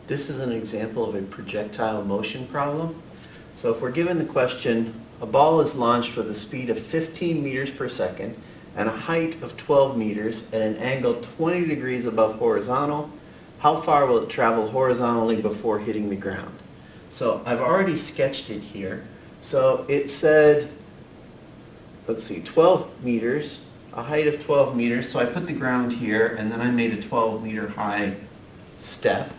This is an example of a projectile motion problem. So if we're given the question, a ball is launched with a speed of 15 meters per second and a height of 12 meters at an angle 20 degrees above horizontal, how far will it travel horizontally before hitting the ground? So I've already sketched it here. So it said, let's see, 12 meters, a height of 12 meters. So I put the ground here and then I made a 12-meter high step.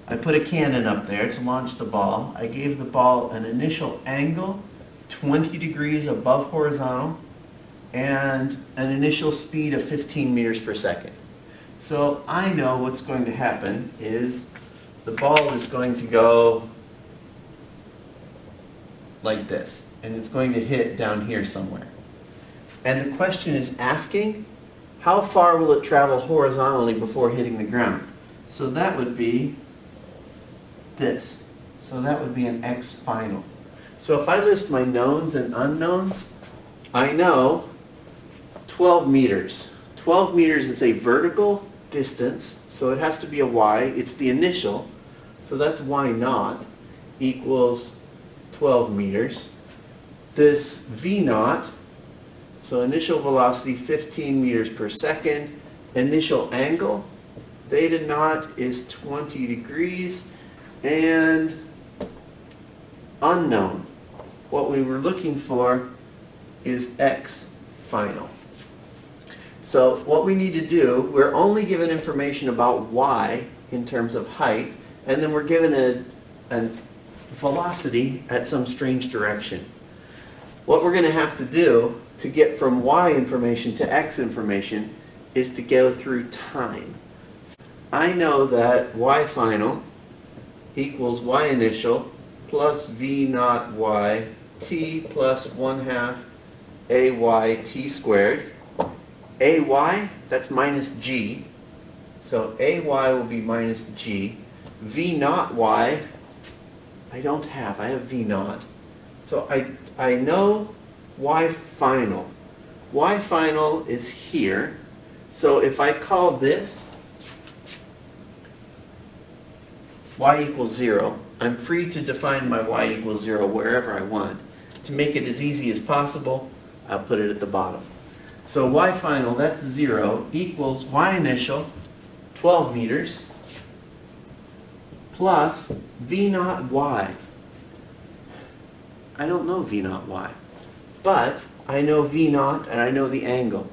I put a cannon up there to launch the ball. I gave the ball an initial angle, 20 degrees above horizontal, and an initial speed of 15 meters per second. So I know what's going to happen is the ball is going to go like this, and it's going to hit down here somewhere. And the question is asking, how far will it travel horizontally before hitting the ground? So that would be this. So that would be an x final. So if I list my knowns and unknowns, I know 12 meters. 12 meters is a vertical distance, so it has to be a y. It's the initial, so that's y naught equals 12 meters. This v naught, so initial velocity 15 meters per second, initial angle, theta naught is 20 degrees, and unknown, what we were looking for is x final. So what we need to do, we're only given information about y in terms of height, and then we're given a velocity at some strange direction. What we're going to have to do to get from y information to x information is to go through time. I know that y final equals y initial plus v naught y t plus 1/2 ay t squared. Ay, that's minus g, so ay will be minus g. V naught y, I have v naught. So I know y final. Y final is here, so if I call this y equals 0, I'm free to define my y equals 0 wherever I want. To make it as easy as possible, I'll put it at the bottom. So y final, that's 0, equals y initial, 12 meters, plus v naught y. I don't know v naught y, but I know v naught and I know the angle.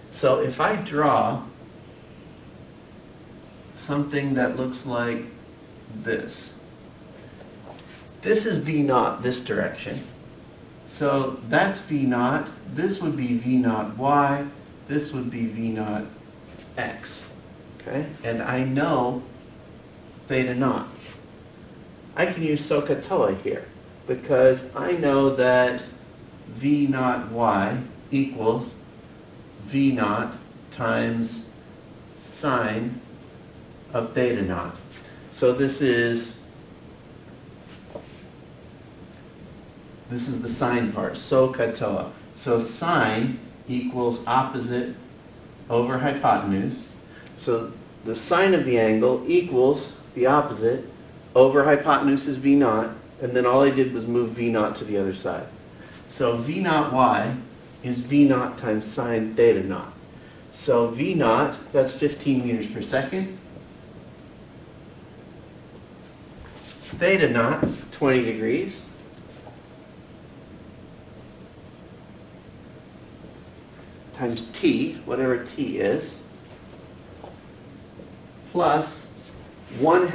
So if I draw something that looks like this. This is v naught this direction. So that's v naught. This would be v naught y. This would be v naught x. Okay? And I know theta naught. I can use SOHCAHTOA here because I know that v naught y equals v naught times sine of theta naught. So this is the sine part, SOHCAHTOA. So sine equals opposite over hypotenuse. So the sine of the angle equals the opposite over hypotenuse is v naught, and then all I did was move v naught to the other side. So v naught y is v naught times sine theta naught. So v naught, that's 15 meters per second. Theta naught, 20 degrees. Times t, whatever t is, plus 1/2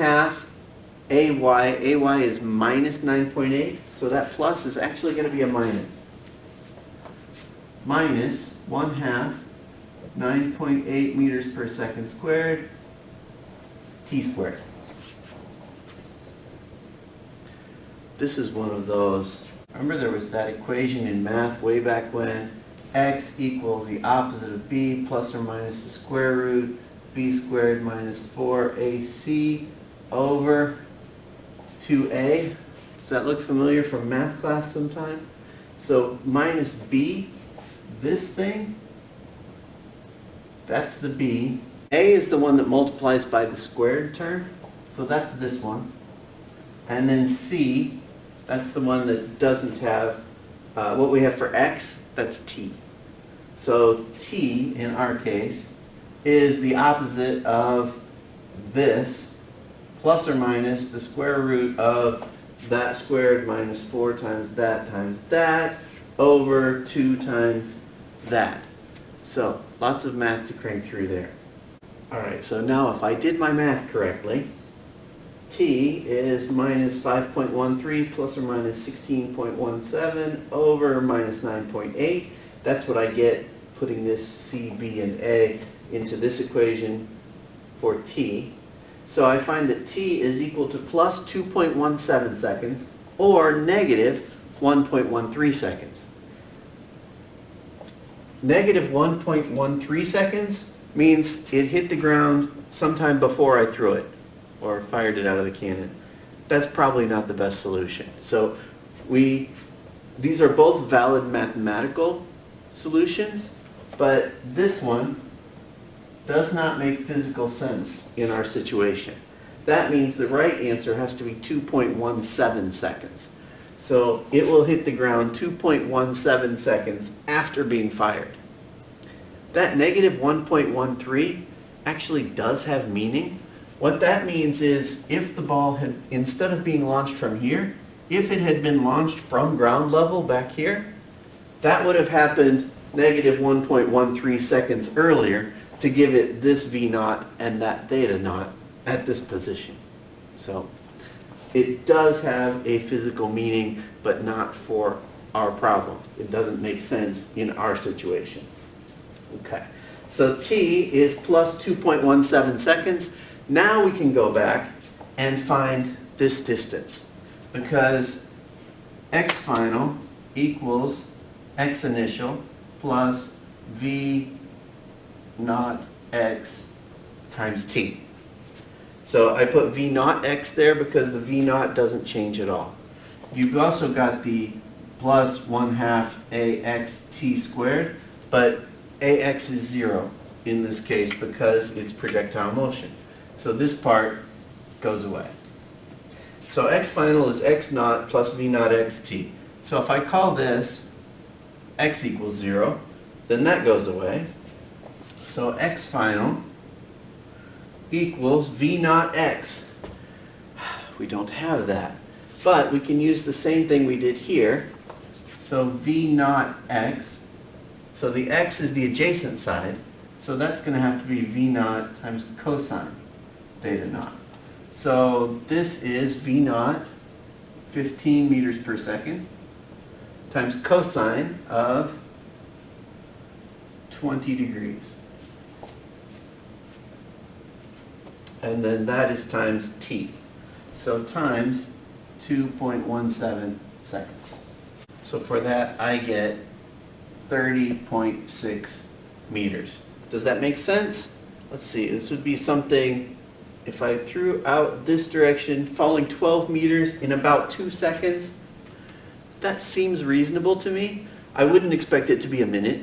ay. Ay is minus 9.8, so that plus is actually going to be a minus. Minus 1/2 9.8 meters per second squared, t squared. This is one of those, remember there was that equation in math way back when, x equals the opposite of b plus or minus the square root b squared minus 4ac over 2a. Does that look familiar from math class sometime? So minus b, this thing, that's the b. A is the one that multiplies by the squared term. So So that's this one. And then C, that's the one that doesn't have, what we have for x, that's t. So t, in our case, is the opposite of this, plus or minus the square root of that squared minus 4 times that, over 2 times that. So, lots of math to crank through there. Alright, so now if I did my math correctly, t is minus 5.13 plus or minus 16.17 over minus 9.8. That's what I get putting this c, b, and a into this equation for t. So I find that t is equal to plus 2.17 seconds or negative 1.13 seconds. Negative 1.13 seconds means it hit the ground sometime before I threw it or fired it out of the cannon. That's probably not the best solution. So these are both valid mathematical solutions, but this one does not make physical sense in our situation. That means the right answer has to be 2.17 seconds. So it will hit the ground 2.17 seconds after being fired. That negative 1.13 actually does have meaning. What that means is if the ball had, instead of being launched from here, if it had been launched from ground level back here, that would have happened negative 1.13 seconds earlier to give it this v naught and that theta naught at this position. So it does have a physical meaning, but not for our problem. It doesn't make sense in our situation. Okay, so t is plus 2.17 seconds. Now we can go back and find this distance, because x final equals x initial plus v naught x times t. So I put v naught x there because the v naught doesn't change at all. You've also got the plus 1/2 ax t squared, but ax is 0 in this case because it's projectile motion. So this part goes away. So x final is x naught plus v naught xt. So if I call this x equals 0, then that goes away. So x final equals v naught x. We don't have that. But we can use the same thing we did here. So v naught x, so the x is the adjacent side, so that's going to have to be v naught times cosine theta naught. So this is v naught, 15 meters per second, times cosine of 20 degrees. And then that is times t. So times 2.17 seconds. So for that I get 30.6 meters. Does that make sense? Let's see, this would be something, if I threw out this direction, falling 12 meters in about 2 seconds, that seems reasonable to me. I wouldn't expect it to be a minute,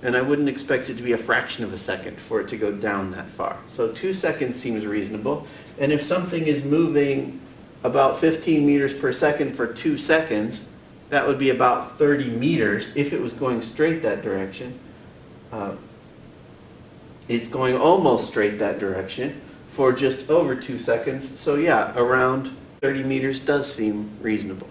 and I wouldn't expect it to be a fraction of a second for it to go down that far. So 2 seconds seems reasonable, and if something is moving about 15 meters per second for 2 seconds, that would be about 30 meters if it was going straight that direction. It's going almost straight that direction for just over 2 seconds. So yeah, around 30 meters does seem reasonable.